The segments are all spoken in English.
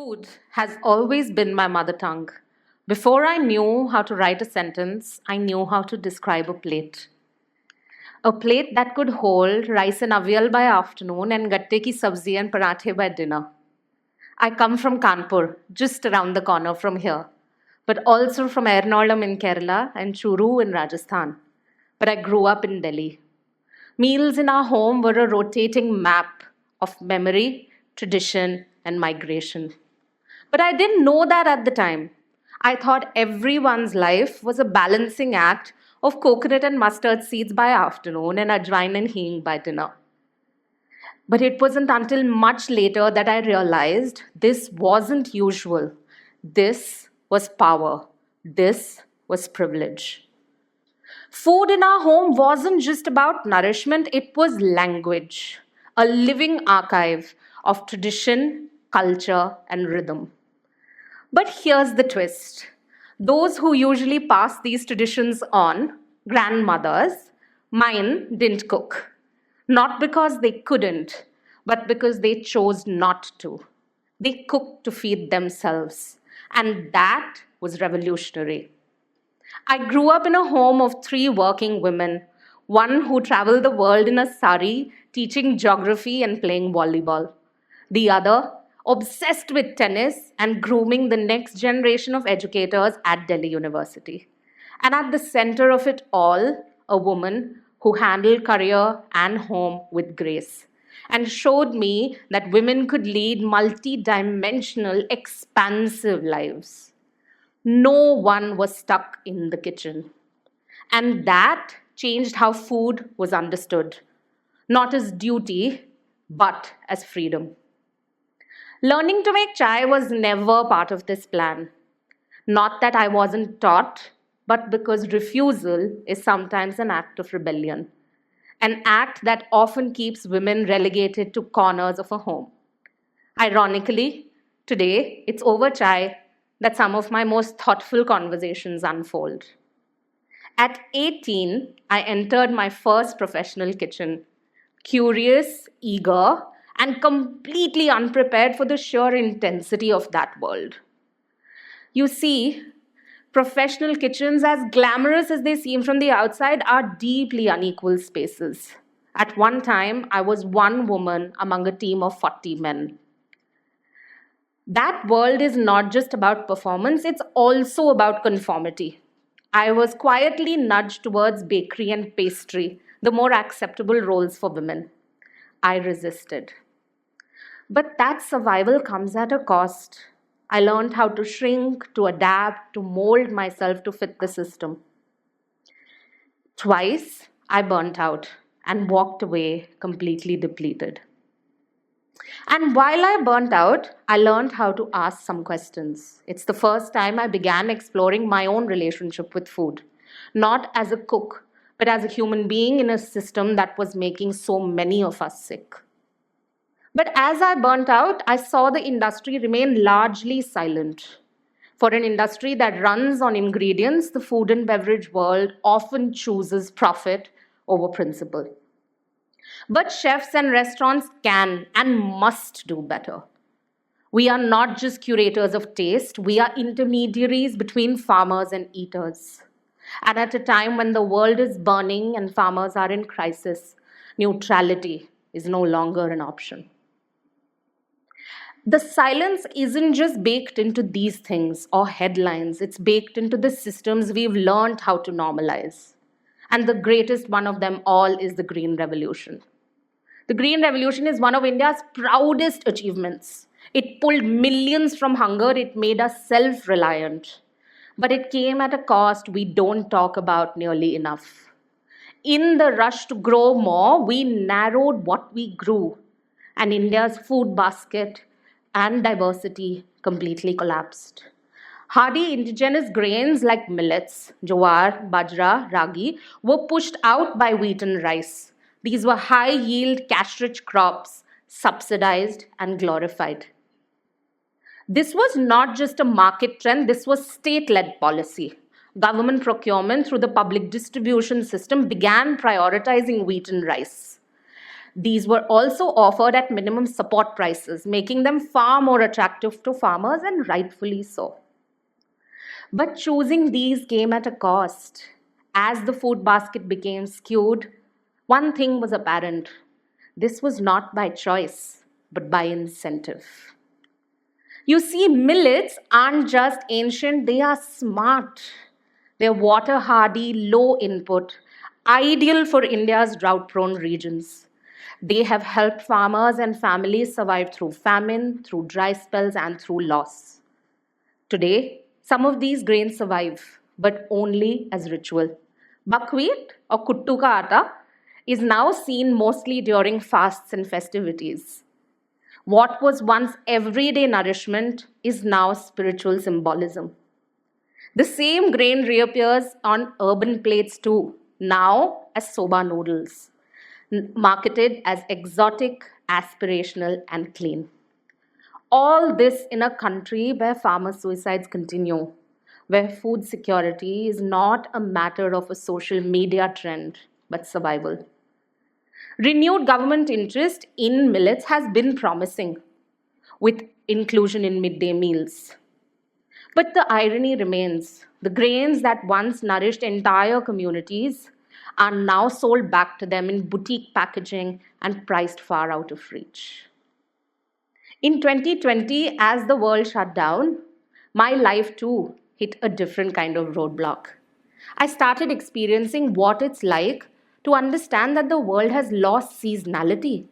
Food has always been my mother tongue. Before I knew how to write a sentence, I knew how to describe a plate. A plate that could hold rice and avial by afternoon and gatte ki sabzi and parathe by dinner. I come from Kanpur, just around the corner from here, but also from Ernakulam in Kerala and Churu in Rajasthan. But I grew up in Delhi. Meals in our home were a rotating map of memory, tradition, and migration. But I didn't know that at the time. I thought everyone's life was a balancing act of coconut and mustard seeds by afternoon and ajwain and hing by dinner. But it wasn't until much later that I realized this wasn't usual. This was power. This was privilege. Food in our home wasn't just about nourishment, it was language, a living archive of tradition, culture, and rhythm. But here's the twist. Those who usually pass these traditions on, grandmothers, mine didn't cook. Not because they couldn't, but because they chose not to. They cooked to feed themselves. And that was revolutionary. I grew up in a home of three working women, one who traveled the world in a sari, teaching geography and playing volleyball. The other, obsessed with tennis and grooming the next generation of educators at Delhi University. And at the center of it all, a woman who handled career and home with grace and showed me that women could lead multi-dimensional, expansive lives. No one was stuck in the kitchen. And that changed how food was understood, not as duty, but as freedom. Learning to make chai was never part of this plan. Not that I wasn't taught, but because refusal is sometimes an act of rebellion, an act that often keeps women relegated to corners of a home. Ironically, today it's over chai that some of my most thoughtful conversations unfold. At 18, I entered my first professional kitchen, curious, eager, and completely unprepared for the sheer intensity of that world. You see, professional kitchens, as glamorous as they seem from the outside, are deeply unequal spaces. At one time, I was one woman among a team of 40 men. That world is not just about performance, it's also about conformity. I was quietly nudged towards bakery and pastry, the more acceptable roles for women. I resisted. But that survival comes at a cost. I learned how to shrink, to adapt, to mold myself to fit the system. Twice, I burnt out and walked away completely depleted. And while I burnt out, I learned how to ask some questions. It's the first time I began exploring my own relationship with food, not as a cook, but as a human being in a system that was making so many of us sick. But as I burnt out, I saw the industry remain largely silent. For an industry that runs on ingredients, the food and beverage world often chooses profit over principle. But chefs and restaurants can and must do better. We are not just curators of taste, we are intermediaries between farmers and eaters. And at a time when the world is burning and farmers are in crisis, neutrality is no longer an option. The silence isn't just baked into these things or headlines, it's baked into the systems we've learned how to normalize. And the greatest one of them all is the Green Revolution. The Green Revolution is one of India's proudest achievements. It pulled millions from hunger, it made us self-reliant. But it came at a cost we don't talk about nearly enough. In the rush to grow more, we narrowed what we grew, and India's food basket and diversity completely collapsed. Hardy indigenous grains like millets, jowar, bajra, ragi were pushed out by wheat and rice. These were high-yield, cash-rich crops, subsidized and glorified. This was not just a market trend, this was state-led policy. Government procurement through the public distribution system began prioritizing wheat and rice. These were also offered at minimum support prices, making them far more attractive to farmers, and rightfully so. But choosing these came at a cost. As the food basket became skewed, one thing was apparent: this was not by choice, but by incentive. You see, millets aren't just ancient, they are smart. They're water hardy, low input, ideal for India's drought prone regions. They have helped farmers and families survive through famine, through dry spells, and through loss. Today, some of these grains survive, but only as ritual. Buckwheat or kuttu ka atta is now seen mostly during fasts and festivities. What was once everyday nourishment is now spiritual symbolism. The same grain reappears on urban plates too, now as soba noodles, marketed as exotic, aspirational, and clean. All this in a country where farmer suicides continue, where food security is not a matter of a social media trend, but survival. Renewed government interest in millets has been promising, with inclusion in midday meals. But the irony remains: the grains that once nourished entire communities are now sold back to them in boutique packaging and priced far out of reach. In 2020, as the world shut down, my life too hit a different kind of roadblock. I started experiencing what it's like to understand that the world has lost seasonality.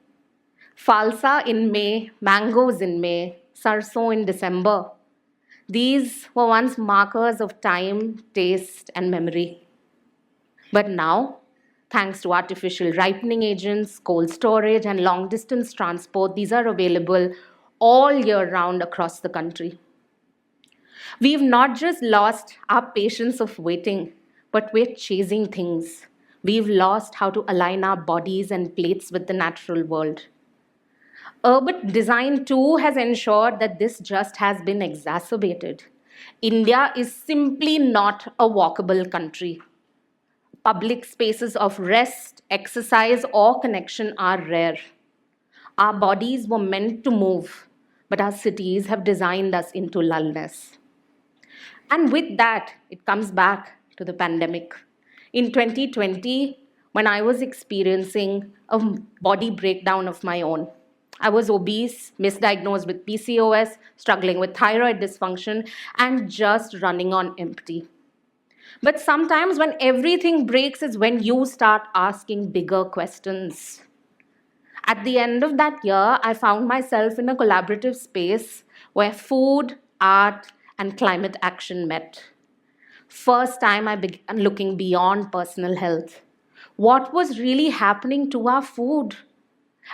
Falsa in May, mangoes in May, sarson in December. These were once markers of time, taste, and memory. But now, thanks to artificial ripening agents, cold storage, and long distance transport, these are available all year round across the country. We've not just lost our patience of waiting, but we're chasing things. We've lost how to align our bodies and plates with the natural world. Urban design too has ensured that this just has been exacerbated. India is simply not a walkable country. Public spaces of rest, exercise, or connection are rare. Our bodies were meant to move, but our cities have designed us into lullness. And with that, it comes back to the pandemic. In 2020, when I was experiencing a body breakdown of my own, I was obese, misdiagnosed with PCOS, struggling with thyroid dysfunction, and just running on empty. But sometimes, when everything breaks, is when you start asking bigger questions. At the end of that year, I found myself in a collaborative space where food, art, and climate action met. First time I began looking beyond personal health. What was really happening to our food?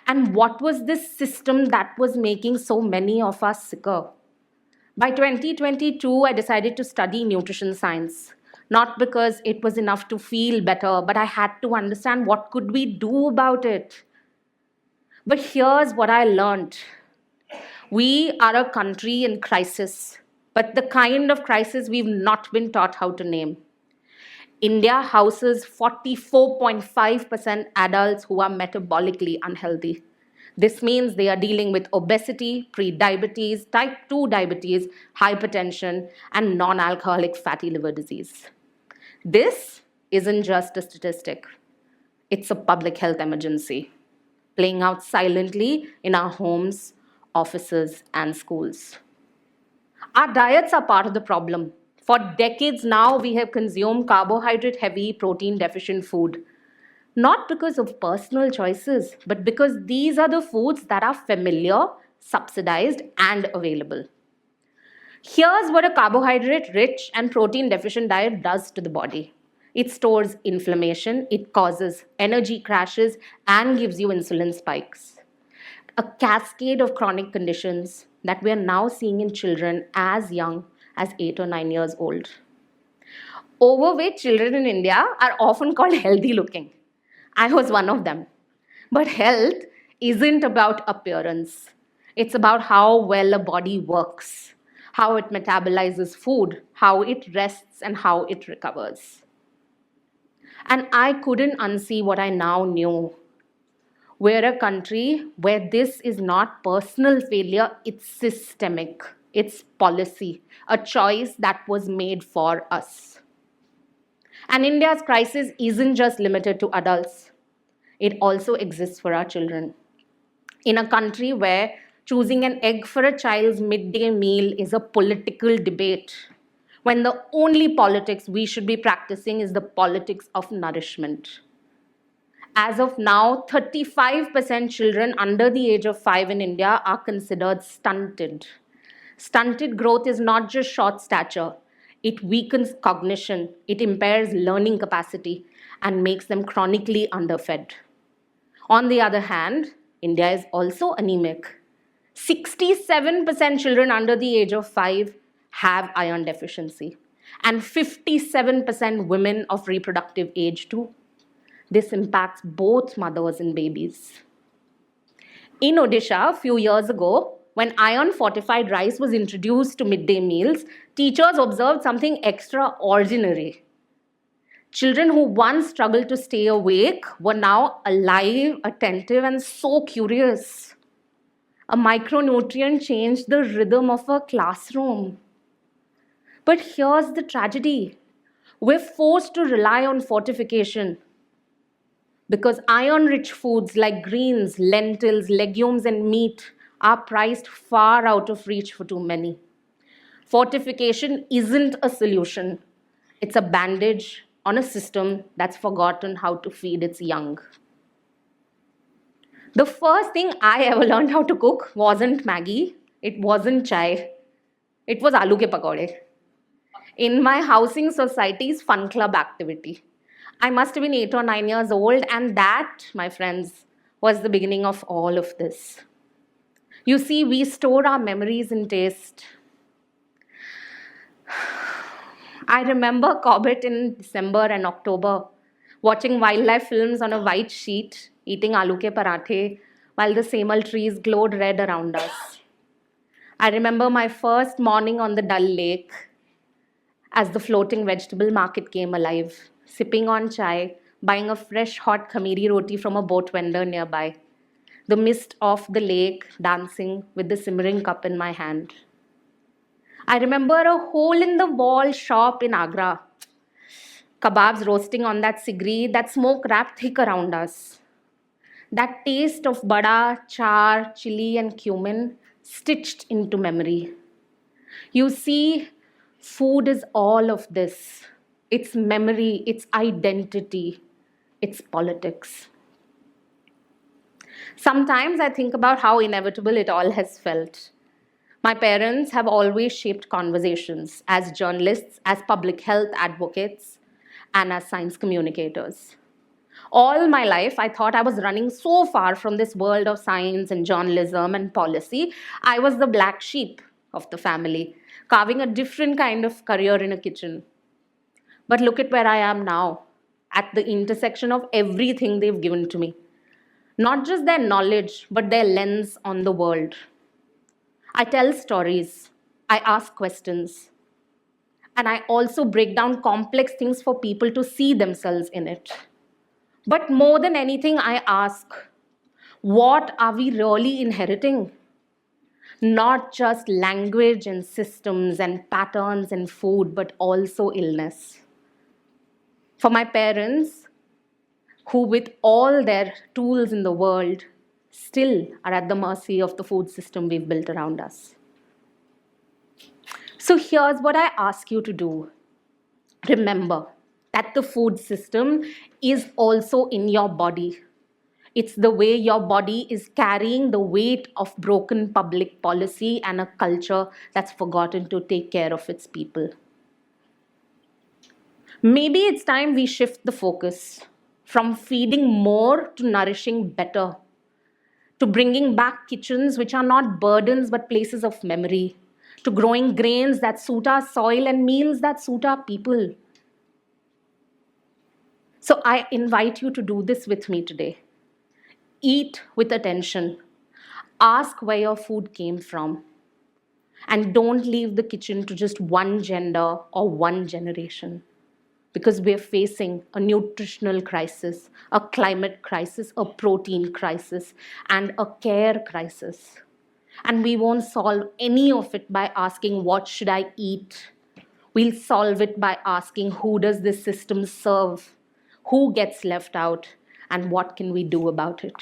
And what was this system that was making so many of us sicker? By 2022, I decided to study nutrition science. Not because it was enough to feel better, but I had to understand what could we do about it. But here's what I learned. We are a country in crisis, but the kind of crisis we've not been taught how to name. India houses 44.5% adults who are metabolically unhealthy. This means they are dealing with obesity, prediabetes, type 2 diabetes, hypertension, and non alcoholic fatty liver disease. This isn't just a statistic, it's a public health emergency, playing out silently in our homes, offices, and schools. Our diets are part of the problem. For decades now, we have consumed carbohydrate heavy, protein deficient food. Not because of personal choices, but because these are the foods that are familiar, subsidized, and available. Here's what a carbohydrate rich and protein deficient diet does to the body: it stores inflammation, it causes energy crashes, and gives you insulin spikes. A cascade of chronic conditions that we are now seeing in children as young as 8 or 9 years old. Overweight children in India are often called healthy looking. I was one of them. But health isn't about appearance. It's about how well a body works, how it metabolizes food, how it rests, and how it recovers. And I couldn't unsee what I now knew. We're a country where this is not personal failure, it's systemic. It's policy, a choice that was made for us. And India's crisis isn't just limited to adults, it also exists for our children. In a country where choosing an egg for a child's midday meal is a political debate, when the only politics we should be practicing is the politics of nourishment. As of now, 35% children under the age of 5 in India are considered stunted. Stunted growth is not just short stature, it weakens cognition, it impairs learning capacity, and makes them chronically underfed. On the other hand, India is also anemic. 67% children under the age of 5 have iron deficiency, and 57% women of reproductive age too. This impacts both mothers and babies. In Odisha, a few years ago, when iron fortified rice was introduced to midday meals, teachers observed something extraordinary. Children who once struggled to stay awake were now alive, attentive, and so curious. A micronutrient changed the rhythm of a classroom. But here's the tragedy. We're forced to rely on fortification because iron-rich foods like greens, lentils, legumes, and meat are priced far out of reach for too many. Fortification isn't a solution. It's a bandage on a system that's forgotten how to feed its young. The first thing I ever learned how to cook wasn't Maggi, it wasn't chai, it was aloo ke pakode. In my housing society's fun club activity. I must have been 8 or 9 years old, and that, my friends, was the beginning of all of this. You see, we store our memories in taste. I remember Corbett in December and October, watching wildlife films on a white sheet, eating aloo ke parathe, while the semal trees glowed red around us. I remember my first morning on the Dal Lake as the floating vegetable market came alive, sipping on chai, buying a fresh hot khamiri roti from a boat vendor nearby, the mist of the lake dancing with the simmering cup in my hand. I remember a hole-in-the-wall shop in Agra, kebabs roasting on that sigri, that smoke wrapped thick around us. That taste of bada, char, chili, and cumin stitched into memory. You see, food is all of this. It's memory, it's identity, it's politics. Sometimes I think about how inevitable it all has felt. My parents have always shaped conversations as journalists, as public health advocates, and as science communicators. All my life, I thought I was running so far from this world of science and journalism and policy. I was the black sheep of the family, carving a different kind of career in a kitchen. But look at where I am now, at the intersection of everything they've given to me. Not just their knowledge, but their lens on the world. I tell stories, I ask questions, and I also break down complex things for people to see themselves in it. But more than anything, I ask, what are we really inheriting? Not just language and systems and patterns and food, but also illness. For my parents, who with all their tools in the world, still are at the mercy of the food system we've built around us. So here's what I ask you to do. Remember that the food system is also in your body. It's the way your body is carrying the weight of broken public policy and a culture that's forgotten to take care of its people. Maybe it's time we shift the focus from feeding more to nourishing better, to bringing back kitchens which are not burdens but places of memory, to growing grains that suit our soil and meals that suit our people. So I invite you to do this with me today. Eat with attention. Ask where your food came from. And don't leave the kitchen to just one gender or one generation. because we're facing a nutritional crisis, a climate crisis, a protein crisis, and a care crisis. And we won't solve any of it by asking, what should I eat? We'll solve it by asking, who does this system serve? Who gets left out? And what can we do about it?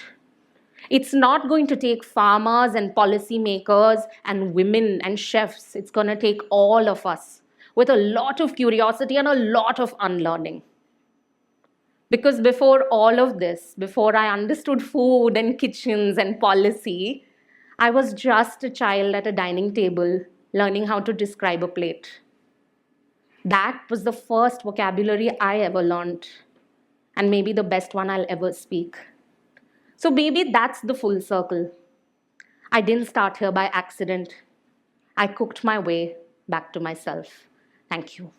It's not going to take farmers and policymakers and women and chefs. It's going to take all of us with a lot of curiosity and a lot of unlearning. Because before all of this, before I understood food and kitchens and policy, I was just a child at a dining table learning how to describe a plate. That was the first vocabulary I ever learned, and maybe the best one I'll ever speak. So maybe that's the full circle. I didn't start here by accident. I cooked my way back to myself. Thank you.